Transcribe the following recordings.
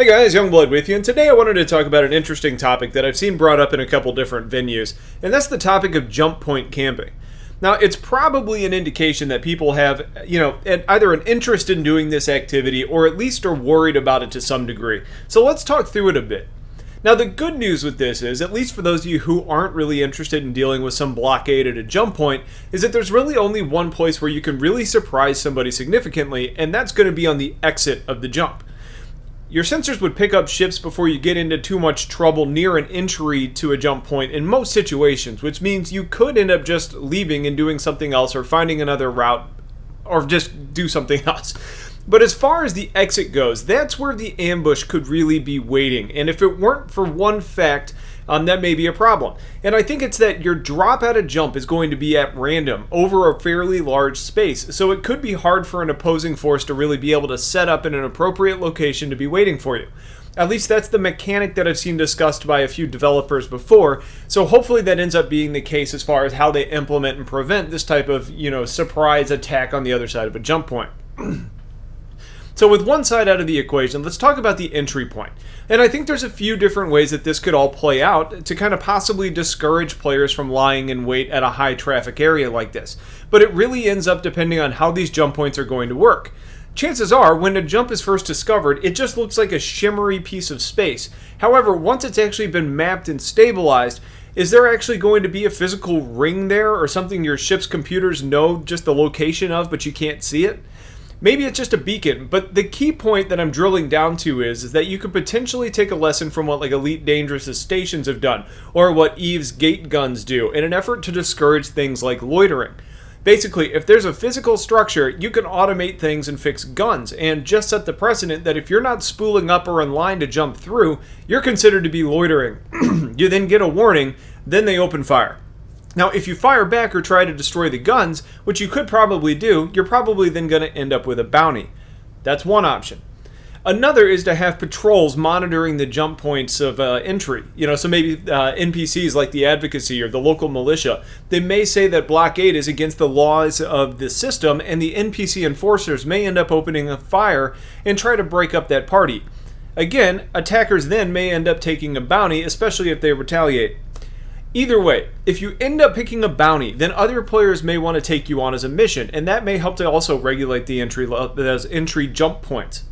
Hey guys, Youngblood with you, and today I wanted to talk about an interesting topic that I've seen brought up in a couple different venues, and that's the topic of jump point camping. Now, it's probably an indication that people have, either an interest in doing this activity or at least are worried about it to some degree. So let's talk through it a bit. Now, the good news with this is, at least for those of you who aren't really interested in dealing with some blockade at a jump point, is that there's really only one place where you can really surprise somebody significantly, and that's going to be on the exit of the jump. Your sensors would pick up ships before you get into too much trouble near an entry to a jump point in most situations, which means you could end up just leaving and doing something else or finding another route or just do something else. But as far as the exit goes, that's where the ambush could really be waiting. And if it weren't for one fact, that may be a problem. And I think it's that your drop at a jump is going to be at random over a fairly large space. So it could be hard for an opposing force to really be able to set up in an appropriate location to be waiting for you. At least that's the mechanic that I've seen discussed by a few developers before. So hopefully that ends up being the case as far as how they implement and prevent this type of, surprise attack on the other side of a jump point. So with one side out of the equation, let's talk about the entry point. And I think there's a few different ways that this could all play out to kind of possibly discourage players from lying in wait at a high traffic area like this. But it really ends up depending on how these jump points are going to work. Chances are, when a jump is first discovered, it just looks like a shimmery piece of space. However, once it's actually been mapped and stabilized, is there actually going to be a physical ring there or something your ship's computers know just the location of but you can't see it? Maybe it's just a beacon, but the key point that I'm drilling down to is that you could potentially take a lesson from what Elite Dangerous stations have done, or what Eve's gate guns do, in an effort to discourage things like loitering. Basically, if there's a physical structure, you can automate things and fix guns, and just set the precedent that if you're not spooling up or in line to jump through, you're considered to be loitering. You then get a warning, then they open fire. Now, if you fire back or try to destroy the guns, which you could probably do, you're probably then going to end up with a bounty. That's one option. Another is to have patrols monitoring the jump points of entry. So maybe NPCs like the Advocacy or the local militia, they may say that blockade is against the laws of the system, and the NPC enforcers may end up opening a fire and try to break up that party. Again, attackers then may end up taking a bounty, especially if they retaliate. Either way, if you end up picking a bounty, then other players may want to take you on as a mission, and that may help to also regulate the entry jump points.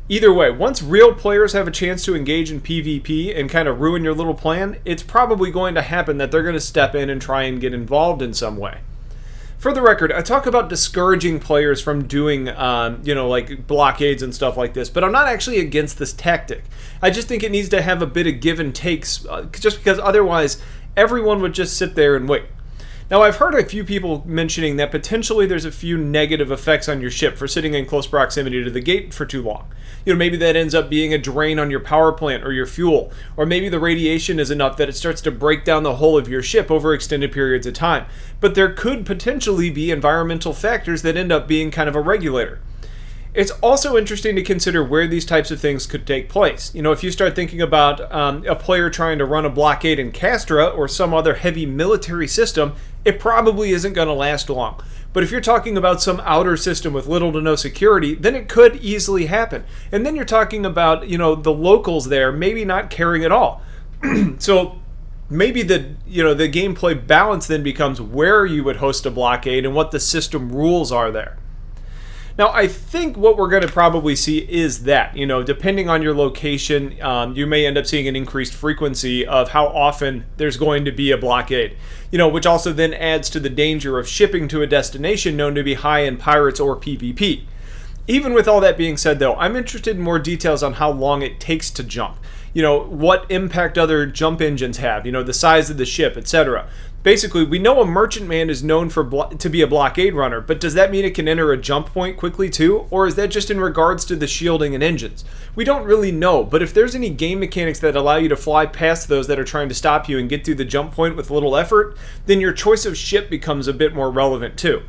Either way, once real players have a chance to engage in PvP and kind of ruin your little plan, it's probably going to happen that they're going to step in and try and get involved in some way. For the record, I talk about discouraging players from doing, blockades and stuff like this, but I'm not actually against this tactic. I just think it needs to have a bit of give and takes, just because otherwise everyone would just sit there and wait. Now, I've heard a few people mentioning that potentially there's a few negative effects on your ship for sitting in close proximity to the gate for too long. Maybe that ends up being a drain on your power plant or your fuel, or maybe the radiation is enough that it starts to break down the hull of your ship over extended periods of time. But there could potentially be environmental factors that end up being kind of a regulator. It's also interesting to consider where these types of things could take place. If you start thinking about a player trying to run a blockade in Castra or some other heavy military system, it probably isn't going to last long. But if you're talking about some outer system with little to no security, then it could easily happen. And then you're talking about, the locals there maybe not caring at all. So maybe the gameplay balance then becomes where you would host a blockade and what the system rules are there. Now, I think what we're going to probably see is that, depending on your location, you may end up seeing an increased frequency of how often there's going to be a blockade, which also then adds to the danger of shipping to a destination known to be high in pirates or PvP. Even with all that being said, though, I'm interested in more details on how long it takes to jump. What impact other jump engines have, the size of the ship, etc. Basically, we know a merchantman is known to be a blockade runner, but does that mean it can enter a jump point quickly too? Or is that just in regards to the shielding and engines? We don't really know, but if there's any game mechanics that allow you to fly past those that are trying to stop you and get through the jump point with little effort, then your choice of ship becomes a bit more relevant too.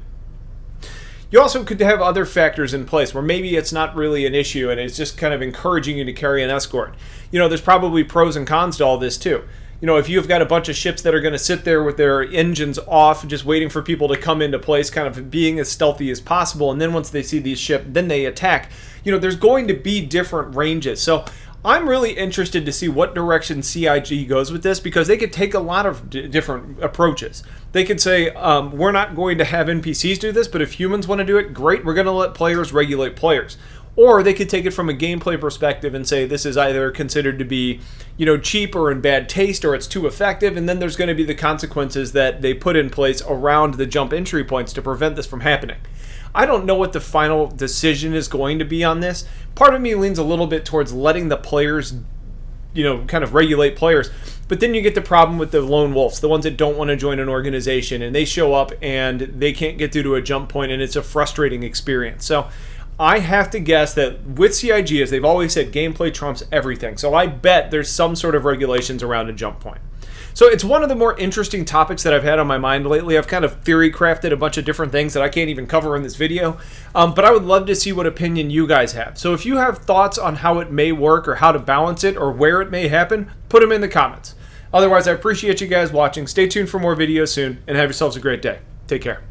You also could have other factors in place where maybe it's not really an issue and it's just kind of encouraging you to carry an escort. There's probably pros and cons to all this too. If you've got a bunch of ships that are going to sit there with their engines off, just waiting for people to come into place, kind of being as stealthy as possible, and then once they see these ships, then they attack, there's going to be different ranges. So I'm really interested to see what direction CIG goes with this, because they could take a lot of different approaches. They could say, we're not going to have NPCs do this, but if humans want to do it, great, we're going to let players regulate players. Or they could take it from a gameplay perspective and say this is either considered to be, cheap or in bad taste, or it's too effective, and then there's going to be the consequences that they put in place around the jump entry points to prevent this from happening. I don't know what the final decision is going to be on this. Part of me leans a little bit towards letting the players, kind of regulate players. But then you get the problem with the lone wolves, the ones that don't want to join an organization, and they show up and they can't get through to a jump point, and it's a frustrating experience. So I have to guess that with CIG, as they've always said, gameplay trumps everything. So I bet there's some sort of regulations around a jump point. So it's one of the more interesting topics that I've had on my mind lately. I've kind of theory crafted a bunch of different things that I can't even cover in this video, but I would love to see what opinion you guys have. So if you have thoughts on how it may work or how to balance it or where it may happen, put them in the comments. Otherwise, I appreciate you guys watching. Stay tuned for more videos soon, and have yourselves a great day. Take care.